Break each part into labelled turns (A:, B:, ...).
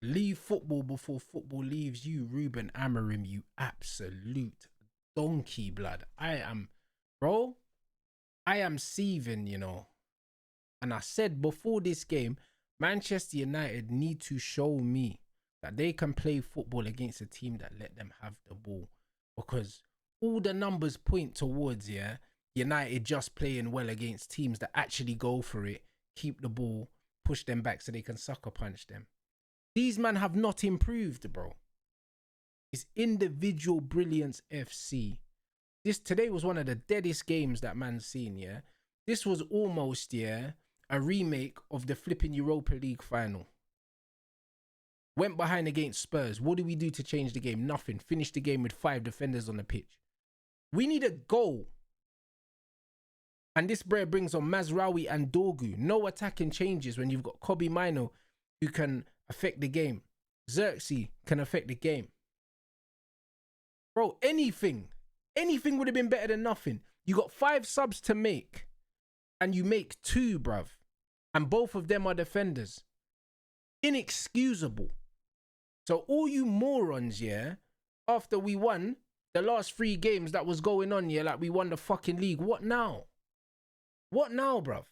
A: Leave football before football leaves you, Ruben Amorim, you absolute donkey blood. Bro, I am seething, you know. And I said before this game, Manchester United need to show me that they can play football against a team that let them have the ball. Because all the numbers point towards, United just playing well against teams that actually go for it, keep the ball, push them back so they can sucker punch them. These men have not improved, bro. It's individual brilliance FC. Today was one of the deadest games that man's seen, yeah? This was almost, a remake of the flipping Europa League final. Went behind against Spurs. What do we do to change the game? Nothing. Finished the game with 5 defenders on the pitch. We need a goal. And this bread brings on Mazraoui and Dorgu. No attacking changes when you've got Kobe Mino who can affect the game. Xerxes can affect the game. Bro, anything would have been better than nothing. You got 5 subs to make and you make 2, bruv. And both of them are defenders. Inexcusable. So all you morons, after we won the last 3 games that was going on, like we won the fucking league, what now? What now, bruv?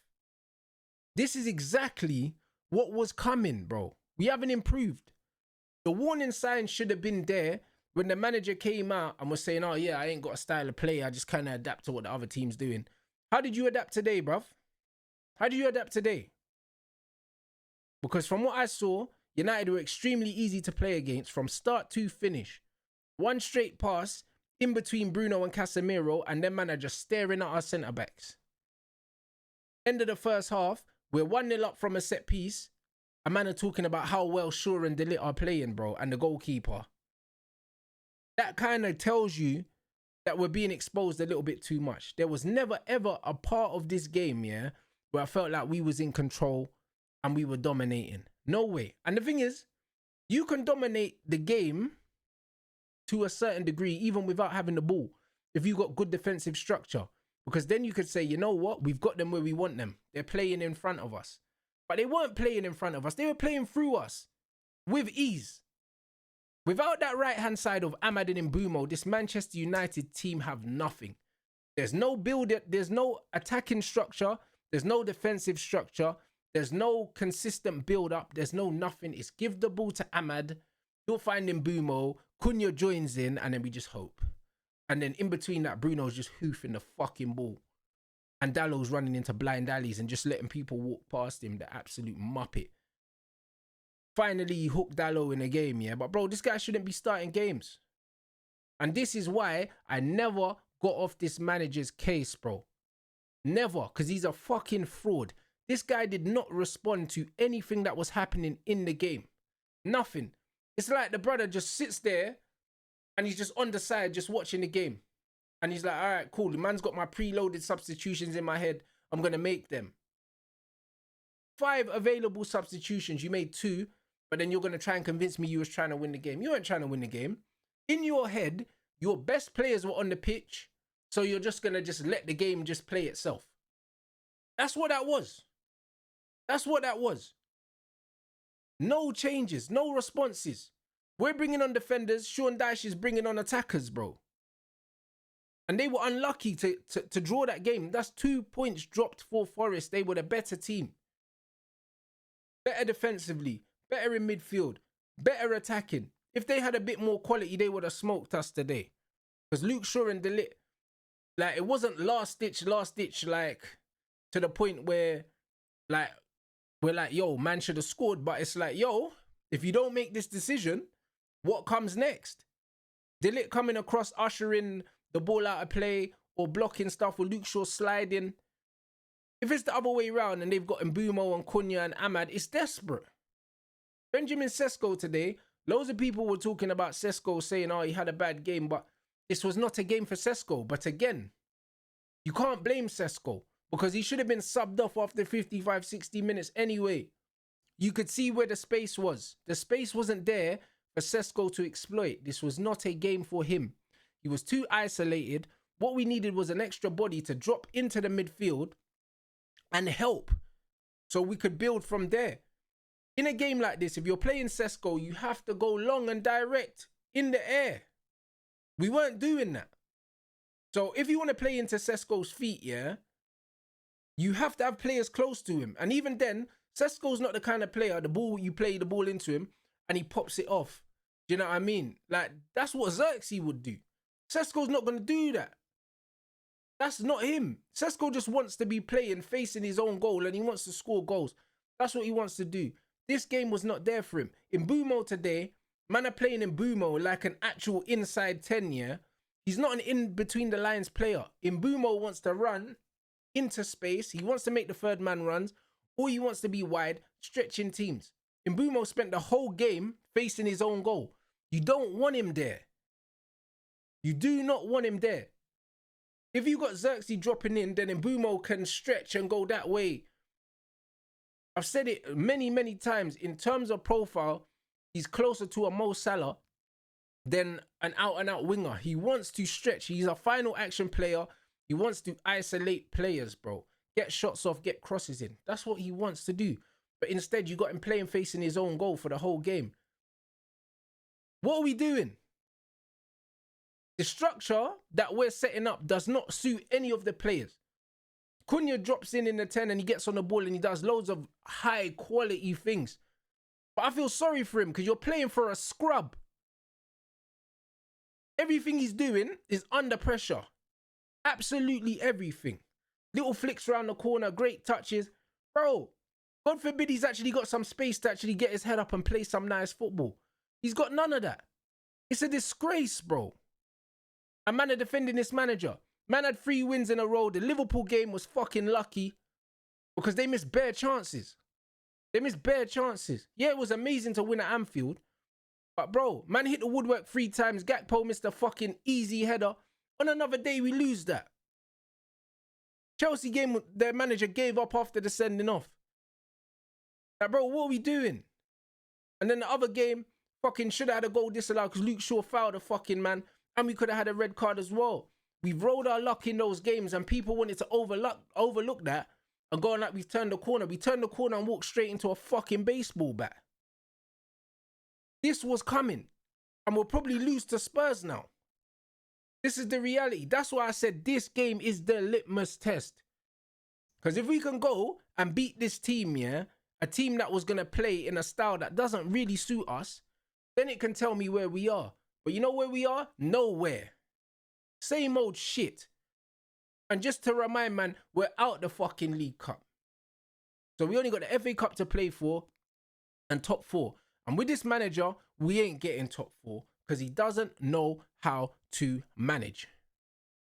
A: This is exactly what was coming, bro. We haven't improved. The warning signs should have been there when the manager came out and was saying, oh yeah, I ain't got a style of play. I just kind of adapt to what the other team's doing. How did you adapt today, bruv? How did you adapt today? Because from what I saw, United were extremely easy to play against from start to finish. One straight pass in between Bruno and Casemiro, and then man are just staring at our centre-backs. End of the first half, we're 1-0 up from a set piece. A man are talking about how well Shaw and De Ligt are playing, bro, and the goalkeeper. That kind of tells you that we're being exposed a little bit too much. There was never, ever a part of this game, where I felt like we was in control and we were dominating. No way. And the thing is, you can dominate the game to a certain degree, even without having the ball, if you got good defensive structure. Because then you could say, you know what? We've got them where we want them. They're playing in front of us. But they weren't playing in front of us. They were playing through us with ease. Without that right-hand side of Ahmad and Mbeumo, this Manchester United team have nothing. There's no build, there's no attacking structure. There's no defensive structure. There's no consistent build-up. There's no nothing. It's give the ball to Ahmad. He'll find Mbeumo. Cunha joins in, and then we just hope. And then in between that, Bruno's just hoofing the fucking ball. And Dallow's running into blind alleys and just letting people walk past him, the absolute muppet. Finally, he hooked Dallow in a game, But bro, this guy shouldn't be starting games. And this is why I never got off this manager's case, bro. Never, because he's a fucking fraud. This guy did not respond to anything that was happening in the game. Nothing. It's like the brother just sits there and he's just on the side, just watching the game. And he's like, all right, cool. The man's got my preloaded substitutions in my head. I'm going to make them. 5 available substitutions. You made 2, but then you're going to try and convince me you was trying to win the game. You weren't trying to win the game. In your head, your best players were on the pitch, so you're just going to just let the game just play itself. That's what that was. That's what that was. No changes, no responses. We're bringing on defenders. Sean Dyche is bringing on attackers, bro. And they were unlucky to draw that game. That's 2 points dropped for Forest. They were the better team. Better defensively. Better in midfield. Better attacking. If they had a bit more quality, they would have smoked us today. Because Luke Shaw and De Ligt, like, it wasn't last ditch, like, to the point where, like, we're like, yo, man should have scored. But it's like, yo, if you don't make this decision, what comes next? De Ligt coming across, ushering the ball out of play or blocking stuff, or Luke Shaw sliding. If it's the other way around and they've got Mbeumo and Cunha and Ahmad, it's desperate. Benjamin Sesko today, loads of people were talking about Sesko saying, oh, he had a bad game, but this was not a game for Sesko. But again, you can't blame Sesko because he should have been subbed off after 55, 60 minutes anyway. You could see where the space was. The space wasn't there for Sesko to exploit. This was not a game for him. He was too isolated. What we needed was an extra body to drop into the midfield and help so we could build from there. In a game like this, if you're playing Sesko, you have to go long and direct in the air. We weren't doing that. So if you want to play into Sesko's feet, yeah, you have to have players close to him. And even then, Sesko's not the kind of player, you play the ball into him and he pops it off. Do you know what I mean? Like, that's what Xerxes would do. Sesko's not going to do that. That's not him. Sesko just wants to be playing, facing his own goal, and he wants to score goals. That's what he wants to do. This game was not there for him. In Bumo today, man are playing in Bumo like an actual inside 10, yeah? He's not an in-between-the-lines player. In Bumo wants to run into space. He wants to make the third man runs, or he wants to be wide, stretching teams. In Bumo spent the whole game facing his own goal. You don't want him there. You do not want him there. If you got Xerxes dropping in, then Mbumo can stretch and go that way. I've said it many, many times. In terms of profile, he's closer to a Mo Salah than an out-and-out winger. He wants to stretch. He's a final action player. He wants to isolate players, bro. Get shots off, get crosses in. That's what he wants to do. But instead, you got him playing facing his own goal for the whole game. What are we doing? The structure that we're setting up does not suit any of the players. Cunha drops in the 10 and he gets on the ball and he does loads of high quality things. But I feel sorry for him because you're playing for a scrub. Everything he's doing is under pressure. Absolutely everything. Little flicks around the corner, great touches. Bro, God forbid he's actually got some space to actually get his head up and play some nice football. He's got none of that. It's a disgrace, bro. A man are defending this manager. Man had 3 wins in a row. The Liverpool game was fucking lucky because they missed bare chances. They missed bare chances. Yeah, it was amazing to win at Anfield. But bro, man hit the woodwork 3 times. Gakpo missed a fucking easy header. On another day, we lose that. Chelsea game, their manager gave up after the sending off. Like, bro, what are we doing? And then the other game, fucking should have had a goal disallowed because Luke Shaw fouled a fucking man. And we could have had a red card as well. We've rolled our luck in those games and people wanted to overlook that and going like we've turned the corner. We turned the corner and walked straight into a fucking baseball bat. This was coming. And we'll probably lose to Spurs now. This is the reality. That's why I said this game is the litmus test. Because if we can go and beat this team, yeah, a team that was going to play in a style that doesn't really suit us, then it can tell me where we are. But you know where we are? Nowhere. Same old shit. And just to remind, man, we're out the fucking League Cup. So we only got the FA Cup to play for and top 4. And with this manager, we ain't getting top 4 because he doesn't know how to manage.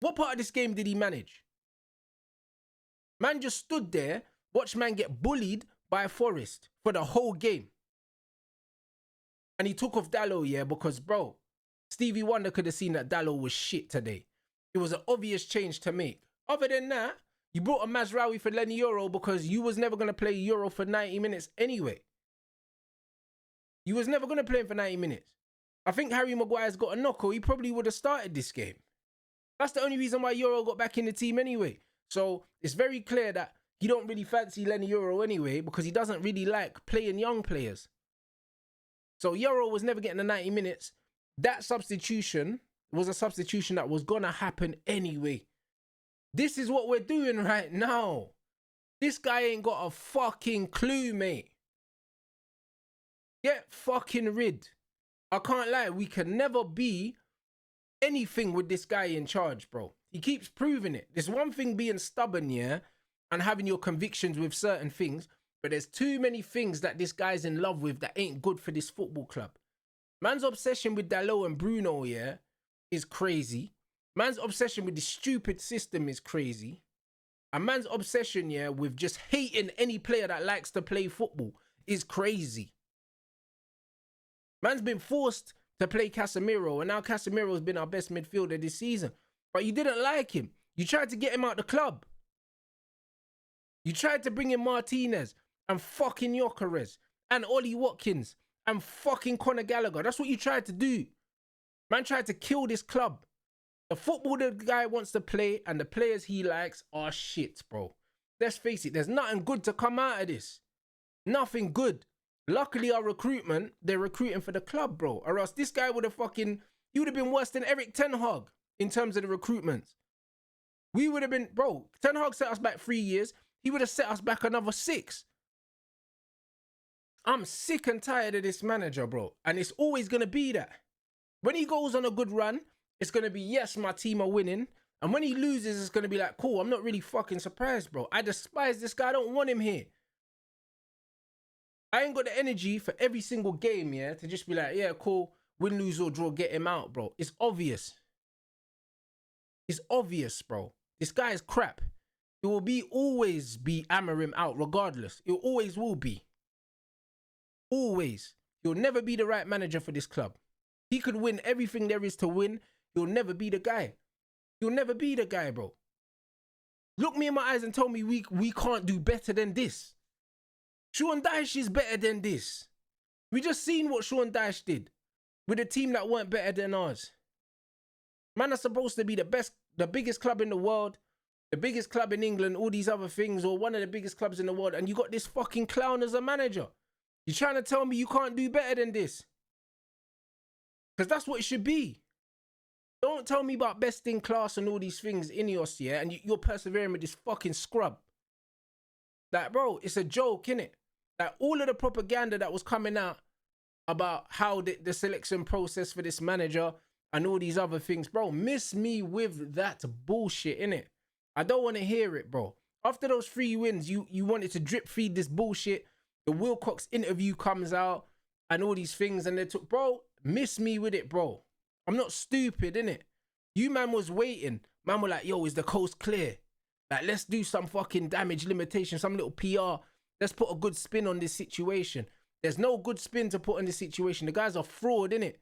A: What part of this game did he manage? Man just stood there, watched man get bullied by Forest for the whole game. And he took off Dallo, yeah, because, bro, Stevie Wonder could have seen that Dallo was shit today. It was an obvious change to make. Other than that, you brought a Mazraoui for Lenny Euro because you was never going to play Euro for 90 minutes anyway. You was never going to play him for 90 minutes. I think Harry Maguire's got a knock or he probably would have started this game. That's the only reason why Euro got back in the team anyway. So it's very clear that he don't really fancy Lenny Euro anyway because he doesn't really like playing young players. So Euro was never getting the 90 minutes. That substitution was a substitution that was going to happen anyway. This is what we're doing right now. This guy ain't got a fucking clue, mate. Get fucking rid. I can't lie. We can never be anything with this guy in charge, bro. He keeps proving it. There's one thing being stubborn, yeah, and having your convictions with certain things, but there's too many things that this guy's in love with that ain't good for this football club. Man's obsession with Dalot and Bruno, yeah, is crazy. Man's obsession with the stupid system is crazy. And man's obsession, yeah, with just hating any player that likes to play football is crazy. Man's been forced to play Casemiro, and now Casemiro's been our best midfielder this season. But you didn't like him. You tried to get him out the club. You tried to bring in Martinez and fucking Gyökeres and Ollie Watkins and fucking Conor Gallagher. That's what you tried to do. Man tried to kill this club. The football the guy wants to play and the players he likes are shit, bro. Let's face it, there's nothing good to come out of this. Nothing good. Luckily, our recruitment, they're recruiting for the club, bro. Or else this guy would have fucking, he would have been worse than Eric Ten Hag in terms of the recruitments. We would have been, bro, Ten Hag set us back 3 years. He would have set us back another 6. I'm sick and tired of this manager, bro. And it's always going to be that. When he goes on a good run, it's going to be, yes, my team are winning. And when he loses, it's going to be like, cool, I'm not really fucking surprised, bro. I despise this guy. I don't want him here. I ain't got the energy for every single game, yeah, to just be like, yeah, cool, win, lose or draw, get him out, bro. It's obvious. It's obvious, bro. This guy is crap. It will always be hammer him out regardless. It always will be. Always. He'll never be the right manager for this club. He could win everything there is to win. He'll never be the guy. He'll never be the guy, bro. Look me in my eyes and tell me we can't do better than this. Sean Dyche is better than this. We just seen what Sean Dyche did with a team that weren't better than ours. Man are supposed to be the best, the biggest club in the world, the biggest club in England, all these other things, or one of the biggest clubs in the world, and you got this fucking clown as a manager. You're trying to tell me you can't do better than this? Because that's what it should be. Don't tell me about best in class and all these things, Ineos, yeah, and you're persevering with this fucking scrub. Like, bro, it's a joke, innit? Like, all of the propaganda that was coming out about how the selection process for this manager and all these other things, bro, miss me with that bullshit, innit? I don't want to hear it, bro. After those 3 wins, you wanted to drip feed this bullshit. The Wilcox interview comes out and all these things, and they took, bro, miss me with it, bro. I'm not stupid, innit? You man was waiting. Man were like, yo, is the coast clear? Like, let's do some fucking damage limitation, some little PR. Let's put a good spin on this situation. There's no good spin to put on this situation. The guy's a fraud, innit?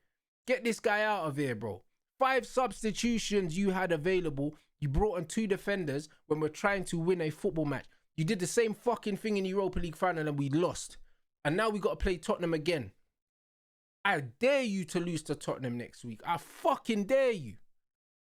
A: Get this guy out of here, bro. 5 substitutions you had available. You brought on 2 defenders when we're trying to win a football match. You did the same fucking thing in the Europa League final and we lost. And now we got to play Tottenham again. I dare you to lose to Tottenham next week. I fucking dare you.